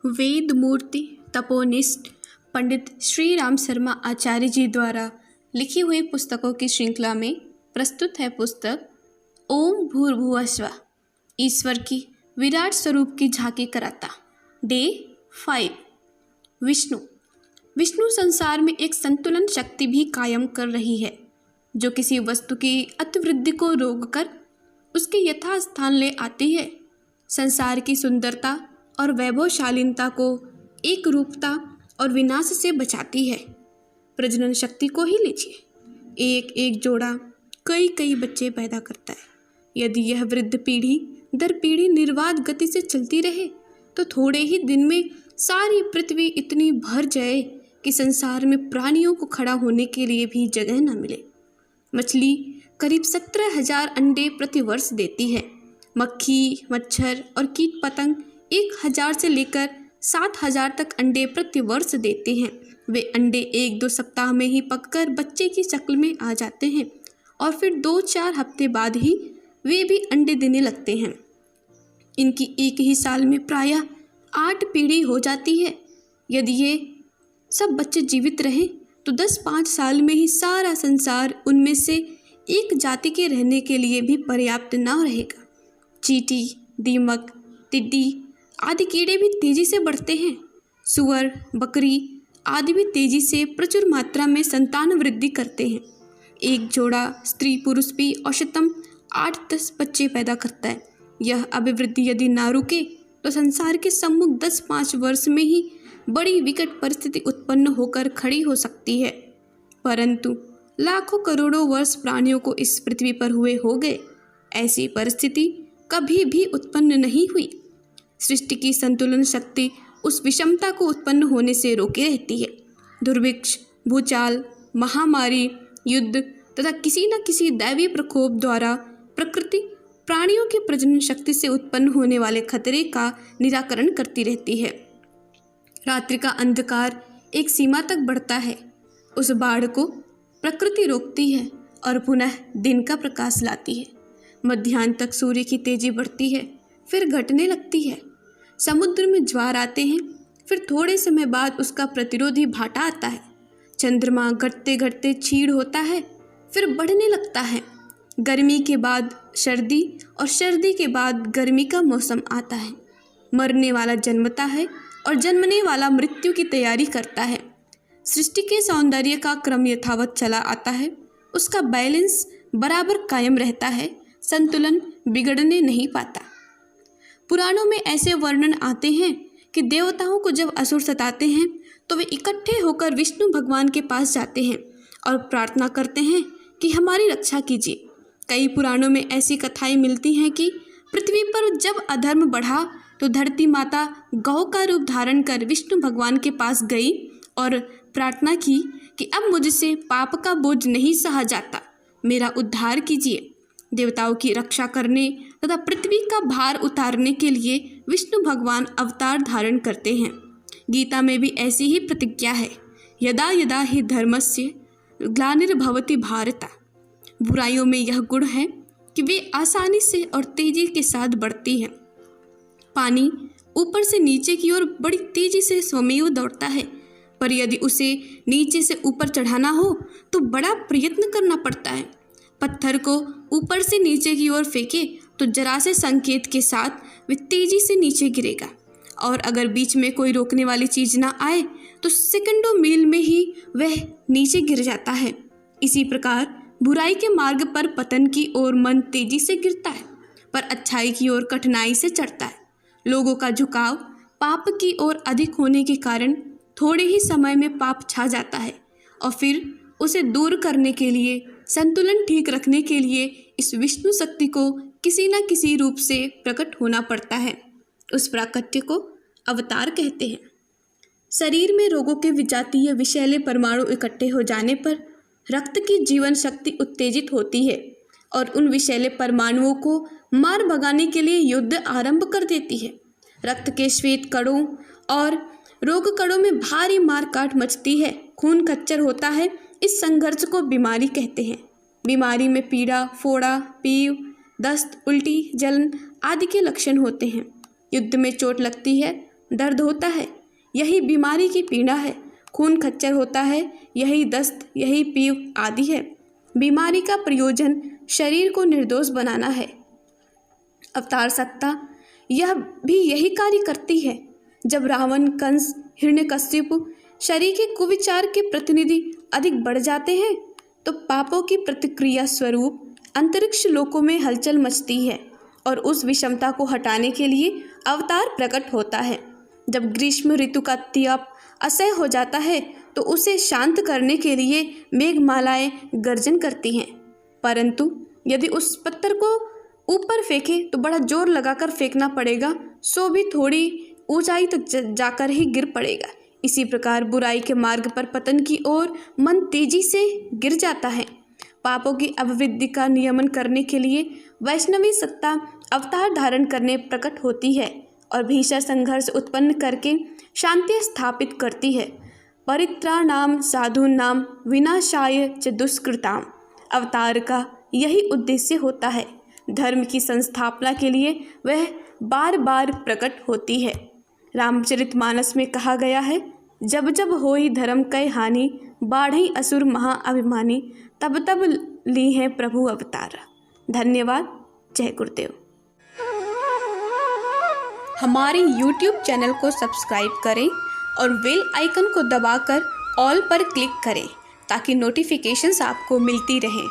वेद मूर्ति तपोनिष्ठ पंडित श्री राम शर्मा आचार्य जी द्वारा लिखी हुई पुस्तकों की श्रृंखला में प्रस्तुत है पुस्तक ओम भूर्भुवः स्वः, ईश्वर की विराट स्वरूप की झांकी कराता। डे 5। विष्णु संसार में एक संतुलन शक्ति भी कायम कर रही है, जो किसी वस्तु की अतिवृद्धि को रोककर उसके यथास्थान ले आती है। संसार की सुंदरता और वैभवशालीनता को एक रूपता और विनाश से बचाती है। प्रजनन शक्ति को ही लीजिए, एक एक जोड़ा कई कई बच्चे पैदा करता है। यदि यह वृद्ध पीढ़ी दर पीढ़ी निर्बाध गति से चलती रहे तो थोड़े ही दिन में सारी पृथ्वी इतनी भर जाए कि संसार में प्राणियों को खड़ा होने के लिए भी जगह न मिले। मछली करीब 17,000 अंडे प्रतिवर्ष देती है। मक्खी, मच्छर और कीट पतंग 1,000 से लेकर 7,000 तक अंडे प्रतिवर्ष देते हैं। वे अंडे 1-2 सप्ताह में ही पककर बच्चे की शक्ल में आ जाते हैं और फिर 2-4 हफ्ते बाद ही वे भी अंडे देने लगते हैं। इनकी एक ही साल में प्रायः 8 पीढ़ी हो जाती है। यदि ये सब बच्चे जीवित रहें तो 10-5 साल में ही सारा संसार उनमें से एक जाति के रहने के लिए भी पर्याप्त न रहेगा। चींटी, दीमक, टिड्डी आदि कीड़े भी तेजी से बढ़ते हैं। सुअर, बकरी आदि भी तेजी से प्रचुर मात्रा में संतान वृद्धि करते हैं। एक जोड़ा स्त्री पुरुष भी औसतन 8-10 बच्चे पैदा करता है। यह अभिवृद्धि यदि ना रुके तो संसार के सम्मुख 10-5 वर्ष में ही बड़ी विकट परिस्थिति उत्पन्न होकर खड़ी हो सकती है। परंतु लाखों करोड़ों वर्ष प्राणियों को इस पृथ्वी पर हुए हो गए, ऐसी परिस्थिति कभी भी उत्पन्न नहीं हुई। सृष्टि की संतुलन शक्ति उस विषमता को उत्पन्न होने से रोके रहती है। दुर्भिक्ष, भूचाल, महामारी, युद्ध तथा किसी न किसी दैवीय प्रकोप द्वारा प्रकृति प्राणियों की प्रजनन शक्ति से उत्पन्न होने वाले खतरे का निराकरण करती रहती है। रात्रि का अंधकार एक सीमा तक बढ़ता है, उस बाढ़ को प्रकृति रोकती है और पुनः दिन का प्रकाश लाती है। मध्याह्न तक सूर्य की तेजी बढ़ती है, फिर घटने लगती है। समुद्र में ज्वार आते हैं, फिर थोड़े समय बाद उसका प्रतिरोधी भाटा आता है। चंद्रमा घटते घटते क्षीण होता है, फिर बढ़ने लगता है। गर्मी के बाद सर्दी और सर्दी के बाद गर्मी का मौसम आता है। मरने वाला जन्मता है और जन्मने वाला मृत्यु की तैयारी करता है। सृष्टि के सौंदर्य का क्रम यथावत चला आता है, उसका बैलेंस बराबर कायम रहता है, संतुलन बिगड़ने नहीं पाता। पुराणों में ऐसे वर्णन आते हैं कि देवताओं को जब असुर सताते हैं तो वे इकट्ठे होकर विष्णु भगवान के पास जाते हैं और प्रार्थना करते हैं कि हमारी रक्षा कीजिए। कई पुराणों में ऐसी कथाएं मिलती हैं कि पृथ्वी पर जब अधर्म बढ़ा तो धरती माता गौ का रूप धारण कर विष्णु भगवान के पास गई और प्रार्थना की कि अब मुझसे पाप का बोझ नहीं सहा जाता, मेरा उद्धार कीजिए। देवताओं की रक्षा करने तथा पृथ्वी का भार उतारने के लिए विष्णु भगवान अवतार धारण करते हैं। गीता में भी ऐसी ही प्रतिज्ञा है, यदा यदा हि धर्मस्य ग्लानिर्भवति भारत। बुराइयों में यह गुण है कि वे आसानी से और तेजी के साथ बढ़ती है। पानी ऊपर से नीचे की ओर बड़ी तेजी से स्वमेव दौड़ता है, पर यदि उसे नीचे से ऊपर चढ़ाना हो तो बड़ा प्रयत्न करना पड़ता है। पत्थर को ऊपर से नीचे की ओर फेंके तो जरा से संकेत के साथ वह तेजी से नीचे गिरेगा, और अगर बीच में कोई रोकने वाली चीज ना आए तो सेकंडों मील में ही वह नीचे गिर जाता है। इसी प्रकार बुराई के मार्ग पर पतन की ओर मन तेजी से गिरता है, पर अच्छाई की ओर कठिनाई से चढ़ता है। लोगों का झुकाव पाप की ओर अधिक होने के कारण थोड़े ही समय में पाप छा जाता है, और फिर उसे दूर करने के लिए, संतुलन ठीक रखने के लिए इस विष्णु शक्ति को किसी न किसी रूप से प्रकट होना पड़ता है। उस प्राकट्य को अवतार कहते हैं। शरीर में रोगों के विजातीय विषैले परमाणु इकट्ठे हो जाने पर रक्त की जीवन शक्ति उत्तेजित होती है और उन विषैले परमाणुओं को मार भगाने के लिए युद्ध आरंभ कर देती है। रक्त के श्वेत कणों और रोग कणों में भारी मार काट मचती है, खून खच्चर होता है। इस संघर्ष को बीमारी कहते हैं। बीमारी में पीड़ा, फोड़ा, पीव, दस्त, उल्टी, जलन आदि के लक्षण होते हैं। युद्ध में चोट लगती है, दर्द होता है, यही बीमारी की पीड़ा है। खून खच्चर होता है, यही दस्त, यही पीव आदि है। बीमारी का प्रयोजन शरीर को निर्दोष बनाना है। अवतार सत्ता यह भी यही कार्य करती है। जब रावण, कंस, हिरण्यकश्यप शरीर के कुविचार के प्रतिनिधि अधिक बढ़ जाते हैं तो पापों की प्रतिक्रिया स्वरूप अंतरिक्ष लोकों में हलचल मचती है और उस विषमता को हटाने के लिए अवतार प्रकट होता है। जब ग्रीष्म ऋतु का त्याप असह्य हो जाता है तो उसे शांत करने के लिए मेघमालाएं गर्जन करती हैं, परंतु यदि उस पत्थर को ऊपर फेंके तो बड़ा जोर लगाकर फेंकना पड़ेगा, सो भी थोड़ी ऊंचाई तक जाकर ही गिर पड़ेगा। इसी प्रकार बुराई के मार्ग पर पतन की ओर मन तेजी से गिर जाता है। पापों की अभिवृद्धि का नियमन करने के लिए वैष्णवी सत्ता अवतार धारण करने प्रकट होती है और भीषण संघर्ष उत्पन्न करके शांति स्थापित करती है। परित्राणाम साधूनाम विनाशाय च दुष्कृताम। अवतार का यही उद्देश्य होता है। धर्म की संस्थापना के लिए वह बार बार प्रकट होती है। रामचरितमानस में कहा गया है, जब जब होई धर्म कै हानि, बाढ़ई असुर महाअभिमानी, तब तब ली है प्रभु अवतार। धन्यवाद। जय गुरुदेव। हमारे YouTube चैनल को सब्सक्राइब करें और बेल आइकन को दबाकर ऑल पर क्लिक करें ताकि नोटिफिकेशंस आपको मिलती रहें।